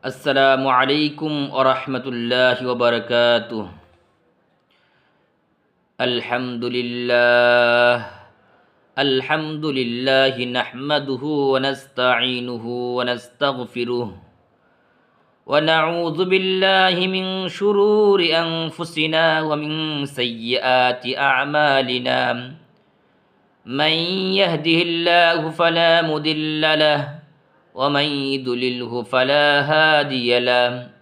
আসসালামু আলাইকুম ওয়া রাহমাতুল্লাহি ওয়া বারাকাতুহু। আলহামদুলিল্লাহ আলহামদুলিল্লাহি নাহমাদুহু ওয়া নাস্তাঈনুহু ওয়া নাস্তাগফিরুহ ওয়া নাউযু বিল্লাহি মিন শুরুরি আনফুসিনা ওয়া মিন সাইয়্যাতি আ'মালিনা। মান ইয়াহদিহিল্লাহু ফালা মুদিল্লা লাহু ওয়া মান ইউদ্লিলহু ফালা হাদিয়া লাহু।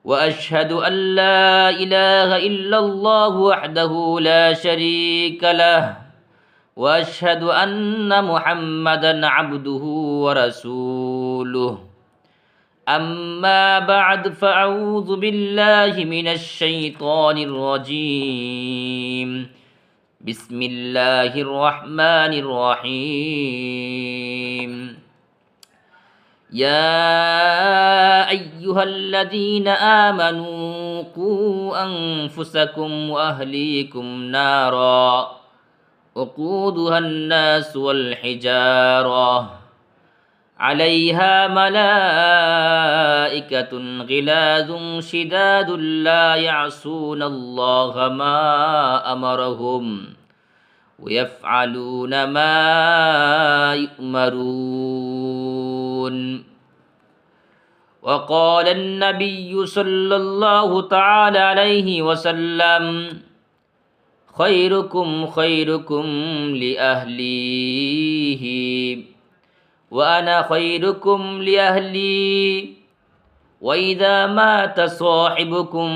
وأشهد أن لا إله إلا الله وحده لا شريك له وأشهد أن محمدا عبده ورسوله. أما بعد فأعوذ بالله من الشيطان الرجيم. بسم الله الرحمن الرحيم. يا أيها الذين آمنوا قوا أنفسكم وأهليكم نارا وقودها الناس والحجارة عليها ملائكة غلاظ شداد لا يعصون الله ما أمرهم ويفعلون ما يؤمرون. وقال النبي صلى الله تعالى عليه وسلم خيركم خيركم لأهليه وأنا خيركم لأهلي وإذا مات صاحبكم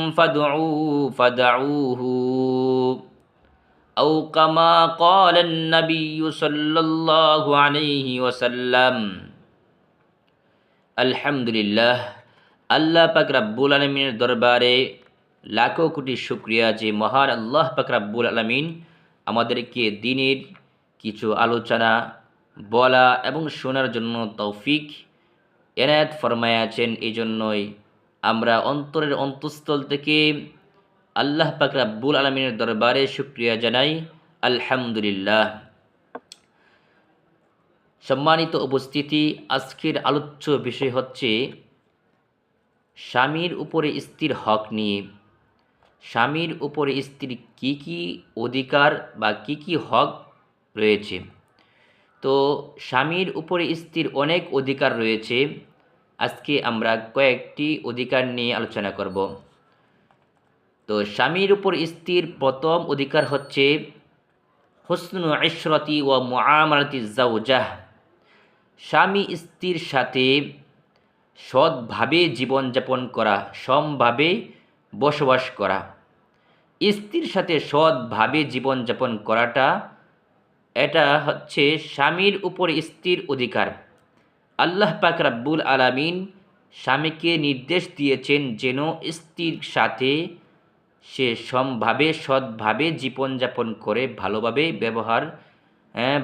فدعوه أو كما قال النبي صلى الله عليه وسلم. আলহামদুলিল্লাহ, আল্লাহ পাক রাব্বুল আলামিনের দরবারে লাখো কোটি শুকরিয়া যে মহান আল্লাহ পাক রাব্বুল আলামিন আমাদেরকে দ্বীনের কিছু আলোচনা বলা এবং শোনার জন্য তৌফিক এনায়েত ফরমায়াছেন। এই জন্যই আমরা অন্তরের অন্তঃস্থল থেকে আল্লাহ পাক রাব্বুল আলামিনের দরবারে শুকরিয়া জানাই। আলহামদুলিল্লাহ। সম্মানিত উপস্থিতি, আজকের আলোচ্য বিষয় হচ্ছে স্বামীর উপরে স্ত্রীর হক নিয়ে। স্বামীর উপরে স্ত্রীর কী কী অধিকার বা কী কী হক রয়েছে। তো স্বামীর উপরে স্ত্রীর অনেক অধিকার রয়েছে। আজকে আমরা কয়েকটি অধিকার নিয়ে আলোচনা করব। তো স্বামীর উপর স্ত্রীর প্রথম অধিকার হচ্ছে হুসনুল ইশরতি ওয়া মুআমালাতি যাওজাহ। স্বামী স্ত্রীর সাথে সৎভাবে জীবনযাপন করা, সমভাবে বসবাস করা। স্ত্রীর সাথে সৎভাবে জীবনযাপন করাটা এটা হচ্ছে স্বামীর উপর স্ত্রীর অধিকার। আল্লাহ পাক রাব্বুল আলামিন স্বামীকে নির্দেশ দিয়েছেন যেন স্ত্রীর সাথে সে সমভাবে সৎভাবে জীবনযাপন করে,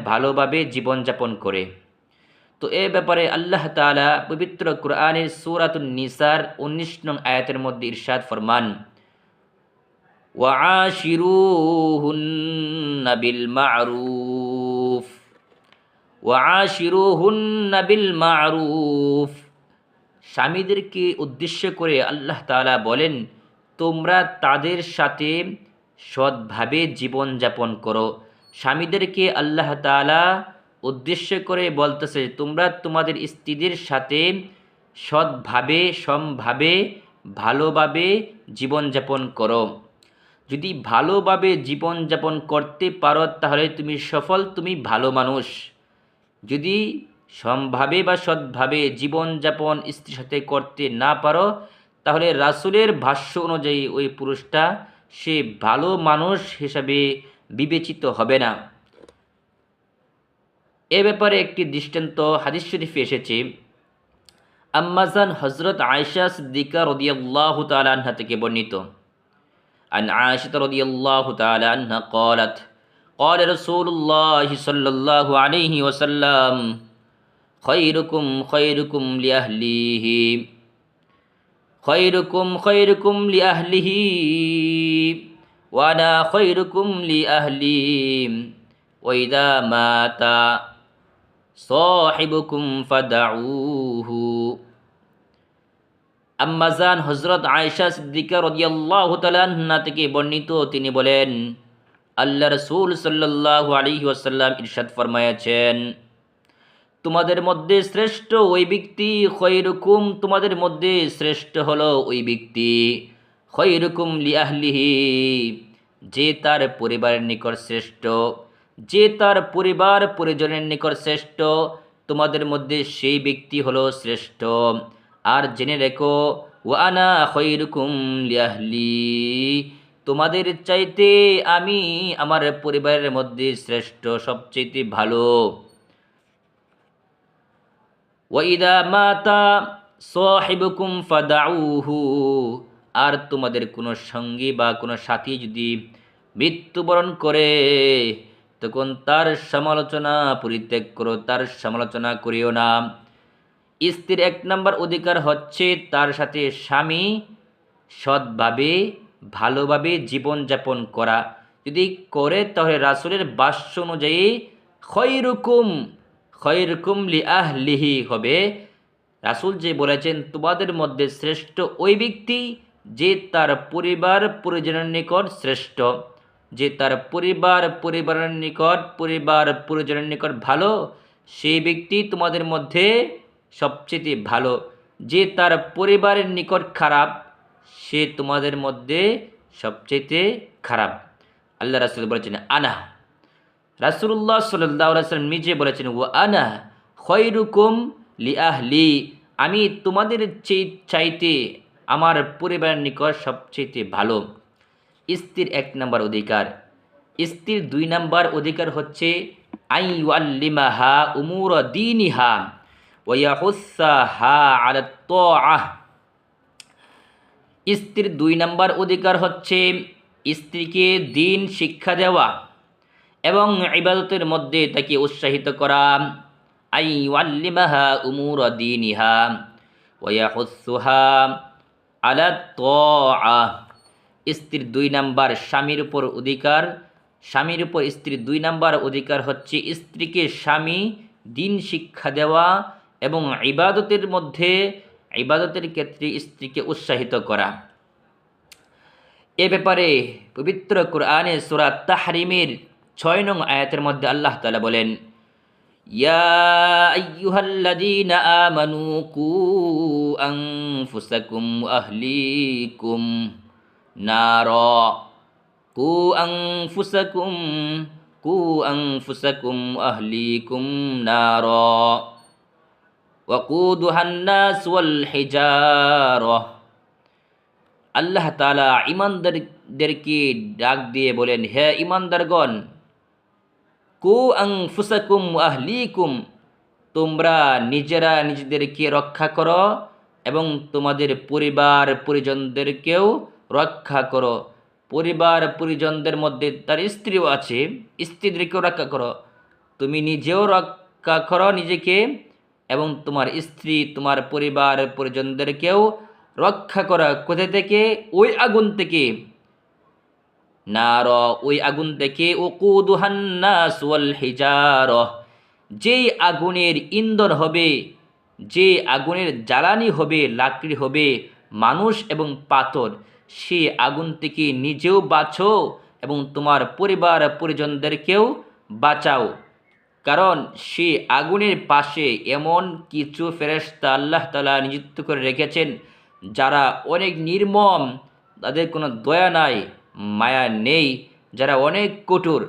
ভালোভাবে জীবনযাপন করে। তো এ ব্যাপারে আল্লাহ তাআলা পবিত্র কুরআনের সূরাতুন নিসার 19 নং আয়াতের মধ্যে ইরশাদ ফরমান, ওয়াআশিরুহুন্না বিল মা'রুফ ওয়াআশিরুহুন্না বিল মা'রুফ। স্বামীদেরকে উদ্দেশ্য করে আল্লাহ তাআলা বলেন, তোমরা তাদের সাথে সৎভাবে জীবনযাপন করো। স্বামীদেরকে আল্লাহ তাআলা উদ্দেশ্য করে বলতেছে, তোমরা তোমাদের স্ত্রীদের সাথে সৎভাবে, সমভাবে, ভালোভাবে জীবনযাপন করো। যদি ভালোভাবে জীবনযাপন করতে পারো তাহলে তুমি সফল, তুমি ভালো মানুষ। যদি সমভাবে বা সৎভাবে জীবনযাপন স্ত্রীর সাথে করতে না পারো তাহলে রাসূলের ভাষ্য অনুযায়ী ওই পুরুষটা সে ভালো মানুষ হিসাবে বিবেচিত হবে না। এ ব্যাপারে একটি দৃষ্টান্ত হাদিস শরীফে এসেছে। আম্মাজান হযরত আয়েশা সিদ্দিকা রাদিয়াল্লাহু তাআলা আনহা থেকে বর্ণিত। আন আয়েশা রাদিয়াল্লাহু তাআলা আনহা قالت قال رسول الله صلى الله عليه وسلم خيركم خيركم لأهله خيركم خيركم لأهله وأنا خيركم لأهلي وإذا مات صاحبكم فدعوه আম্মাজান হযরত আয়েশা সিদ্দিকা রাদিয়াল্লাহু তাআলা আনহা থেকে বর্ণিত, তিনি বলেন, আল্লাহ রাসূল সাল্লাল্লাহু আলাইহি ওয়াসাল্লাম ইরশাদ ফরমায়াছেন, তোমাদের মধ্যে শ্রেষ্ঠ ওই ব্যক্তি, খৈরুকুম, তোমাদের মধ্যে শ্রেষ্ঠ হলো ওই ব্যক্তি, খৈরুকুম লিআহলিহি, যে তার পরিবারের নিকট শ্রেষ্ঠ, যে তার পরিবার পরিজনের নিকট শ্রেষ্ঠ, তোমাদের মধ্যে সেই ব্যক্তি হলো শ্রেষ্ঠ। আর জেনে রেখো, ওয়া আনা খৈরুকুম লিআহলি, তোমাদের চাইতে আমি আমার পরিবারের মধ্যে শ্রেষ্ঠ, সবচেয়ে ভালো। ওয়াইদা মাতা সাহিবুকুম ফাদাউহু, আর তোমাদের কোনো সঙ্গী বা কোনো সাথী যদি মৃত্যুবরণ করে, তখন তার সমালোচনা পরিত্যাগ করো, তার সমালোচনা করিও না। স্ত্রীর 1 নম্বর অধিকার হচ্ছে তার সাথে স্বামী সৎভাবে ভালোভাবে জীবনযাপন করা। যদি করে তাহলে রাসূলের ভাষ্য অনুযায়ী খৈরুকুম, খৈরুকুম লিআহলিহি হবে। রাসূল যে বলেছেন তোমাদের মধ্যে শ্রেষ্ঠ ওই ব্যক্তি যে তার পরিবার পরিজনের নিকট শ্রেষ্ঠ, যে তার পরিবারের নিকট ভালো, সেই ব্যক্তি তোমাদের মধ্যে সবচেয়ে ভালো। যে তার পরিবারের নিকট খারাপ, সে তোমাদের মধ্যে সবচেয়ে খারাপ। আল্লাহ রাসূল বলেছেন আনা, রাসূলুল্লাহ সাল্লাল্লাহু আলাইহি ওয়াসাল্লাম নিজে বলেছেন, ওয়া আনা খৈরুকুম লিআহলি, আমি তোমাদের চাইতে আমার পরিবারের নিকট সবচেয়ে ভালো। স্ত্রীর 1 নম্বর অধিকার। স্ত্রীর 2 নম্বর অধিকার হচ্ছে আইয়ুআল্লিমাহা উমুর দীনিহা ওয়া ইয়াহুসসাহা আলা তাআহ। স্ত্রীর 2 নম্বর অধিকার হচ্ছে স্ত্রীকে দ্বীন শিক্ষা দেওয়া এবং ইবাদতের মধ্যে তাকে উৎসাহিত করা। আইয়ুআল্লিমাহা উমুর দীনিহা ওয়া ইয়াহুসসুহা আলা তাআহ। স্ত্রীর 2 নম্বর স্বামীর উপর অধিকার। স্বামীর উপর স্ত্রীর 2 নম্বর অধিকার হচ্ছে স্ত্রীকে স্বামী দ্বীন শিক্ষা দেওয়া এবং ইবাদতের ক্ষেত্রে স্ত্রীকে উৎসাহিত করা। এ ব্যাপারে পবিত্র কোরআনে সূরা তাহরিমের 6 নং আয়াতের মধ্যে আল্লাহ তাআলা বলেন, ইয়া আইয়ুহাল্লাযীনা আমানু কু আনফুসাকুম ওয়া আহলিকুম নারা, কু আনফুসাকুম ওয়া আহলিকুম নারা ওয়াকুদুহান নাস ওয়াল হিজারা। আল্লাহ তাআলা ঈমানদারদেরকে ডাক দিয়ে বলেন, হে ঈমানদারগণ, কু আনফুসাকুম ওয়া আহলিকুম, তোমরা নিজেরা নিজেদেরকে রক্ষা করো এবং তোমাদের পরিবার পরিজনদেরকেও রক্ষা করো। পরিবার পরিজনদের মধ্যে তার স্ত্রীও আছে, স্ত্রীদেরকেও রক্ষা করো। তুমি নিজেও রক্ষা করো নিজেকে এবং তোমার স্ত্রী তোমার পরিবার পরিজনদেরকেও রক্ষা করা। কোথা থেকে? ওই আগুন থেকে, নার, ওই আগুন থেকে, ওকুদুহান নাস ওয়াল হিজারা, যেই আগুনের ইন্ধন হবে, যে আগুনের জ্বালানি হবে, লাকড়ি হবে মানুষ এবং পাথর, সে আগুন থেকে নিজেও বাঁচো এবং তোমার পরিবার পরিজনদেরকেও বাঁচাও। কারণ সে আগুনের পাশে এমন কিছু ফেরেশতা আল্লাহ তাআলা নিযুক্ত করে রেখেছেন যারা অনেক নির্মম, তাদের কোনো দয়া নাই, মায়া নেই, যারা অনেক কঠোর।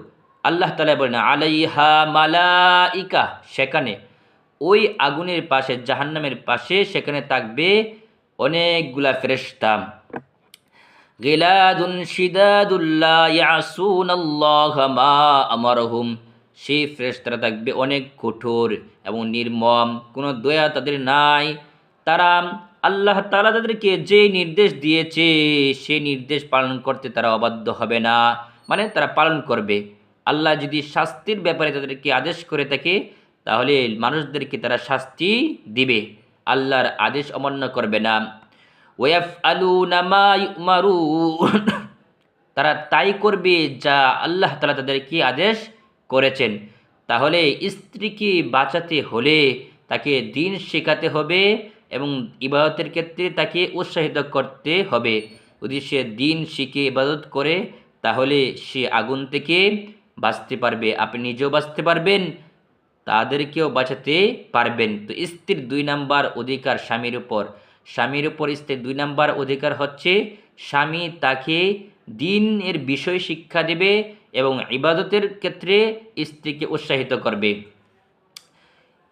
আল্লাহ তাআলা বলেন আলাইহা মালাইকা, সেখানে ওই আগুনের পাশে, জাহান্নামের পাশে, সেখানে থাকবে অনেকগুলা ফেরেশতা। গিলাদুন শিদাদুল লা ইয়াসুনাল্লাহা মা আমারহুম, সেই ফেরেশতারা থাকবে অনেক কঠোর এবং নির্মম, কোনো দয়া তাদের নাই। তারা আল্লাহ তাআলা তাদেরকে যে নির্দেশ দিয়েছে সেই নির্দেশ পালন করতে তারা অবাধ্য হবে না, মানে তারা পালন করবে। আল্লাহ যদি শাস্তির ব্যাপারে তাদেরকে আদেশ করে থাকে তাহলে মানুষদেরকে তারা শাস্তি দিবে, আল্লাহর আদেশ অমান্য করবে না। ওয়াফআলুনা মা ইউমারুন, তারা তাই করবে যা আল্লাহ তাআলা তাদেরকে আদেশ করেছেন। তাহলে স্ত্রীকে বাঁচাতে হলে তাকে দ্বীন শেখাতে হবে এবং ইবাদতের ক্ষেত্রে তাকে উৎসাহিত করতে হবে। যদি সে দিন শিখে ইবাদত করে তাহলে সে আগুন থেকে বাঁচতে পারবে, আপনি নিজেও বাঁচতে পারবেন, তাদেরকেও বাঁচাতে পারবেন। তো স্ত্রীর 2 নাম্বার অধিকার স্বামীর উপর। স্বামীর উপর স্ত্রীর 2 নাম্বার অধিকার হচ্ছে স্বামী তাকে দ্বীনের বিষয় শিক্ষা দেবে এবং ইবাদতের ক্ষেত্রে স্ত্রীকে উৎসাহিত করবে।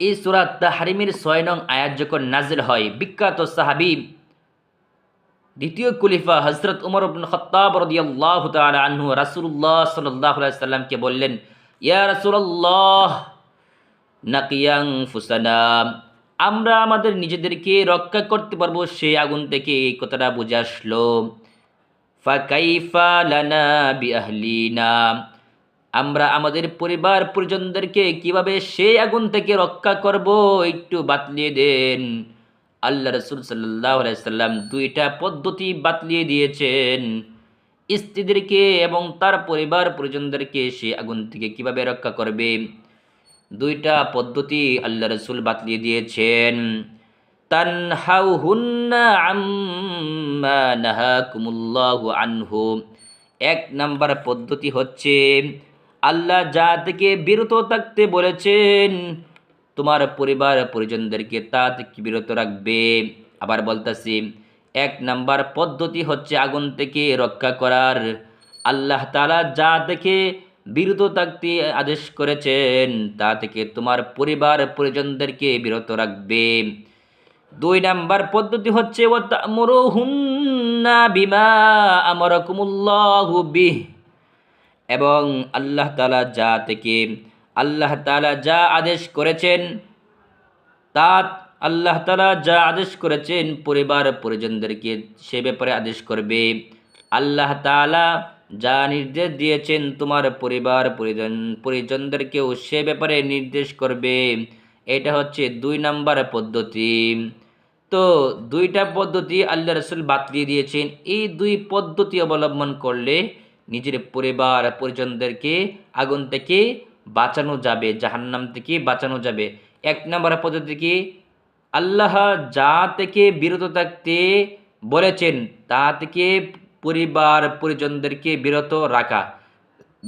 এই সূরা তাহরিমের 6 নং আয়াত যখন নাজিল হয়, বিখ্যাত সাহাবী দ্বিতীয় খলিফা হযরত উমর ইবনে খাত্তাব রাদিয়াল্লাহু তাআলা আনহু রাসূলুল্লাহ সাল্লাল্লাহু আলাইহি সাল্লামকে বললেন, ইয়া রাসূলুল্লাহ নাকিয়াং ফুসানা, আমরা আমাদের নিজেদেরকে রক্ষা করতে পারবো সেই আগুন থেকে, এই কথাটা বুঝে আসলো। ফাকাইফা লানা বিআহলিনা, আমরা আমাদের পরিবার পরিজনদেরকে কিভাবে সেই আগুন থেকে রক্ষা করব একটু বাতলিয়ে দেন। আল্লাহ রাসূল সাল্লাল্লাহু আলাইহি সাল্লাম 2টা পদ্ধতি বাতলিয়ে দিয়েছেন, স্ত্রীদেরকে এবং তার পরিবার পরিজনদেরকে সেই আগুন থেকে কিভাবে রক্ষা করবে। 2টা পদ্ধতি আল্লাহ রাসূল বাতলিয়ে দিয়েছেন। তানহাউহুন্না আম্মা নাহাকুমুল্লাহু আনহু, 1 নাম্বার পদ্ধতি হচ্ছে আল্লাহ যা থেকে বিরত থাকতে বলেছেন তোমার পরিবার পরিজনদেরকে তা থেকে বিরত রাখবে। আবার বলতাছি, 1 নাম্বার পদ্ধতি হচ্ছে আগুন থেকে রক্ষা করার, আল্লাহ তাআলা যা থেকে বিরত থাকতে আদেশ করেছেন তা থেকে তোমার পরিবার পরিজনদেরকে বিরত রাখবে। 2 নাম্বার পদ্ধতি হচ্ছে ওয়াতামুরুহুন্না বিমা আমারাকুমুল্লাহু বিহ, এবং আল্লাহ তাআলা যা আদেশ করেছেন তা আল্লাহ তাআলা যা আদেশ করেছেন পরিবার পরিজনদেরকে সে ব্যাপারে আদেশ করবে। আল্লাহ তাআলা যা নির্দেশ দিয়েছেন তোমার পরিবার পরিজনদেরকেও সে ব্যাপারে নির্দেশ করবে। এটা হচ্ছে 2 নাম্বার পদ্ধতি। তো 2টা পদ্ধতি আল্লাহ রাসূল বাতলিয়ে দিয়েছেন। এই 2 পদ্ধতি অবলম্বন করলে নিজের পরিবার পরিজনদেরকে আগুন থেকে বাঁচানো যাবে, জাহান্নাম থেকে বাঁচানো যাবে। 1 নাম্বার পদ্ধতি কি, আল্লাহ যা থেকে বিরত থাকতে বলেছেন তা থেকে পরিবার পরিজনদেরকে বিরত রাখা।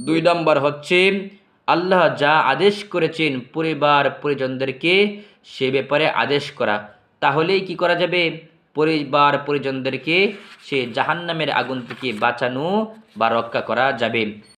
2 নাম্বার হচ্ছে আল্লাহ যা আদেশ করেছেন পরিবার পরিজনদেরকে সে ব্যাপারে আদেশ করা। তাহলেই কি করা যাবে, পরিবার পরিজনদেরকে সে জাহান্নামের আগুন থেকে বাঁচানো বা রক্ষা করা যাবে।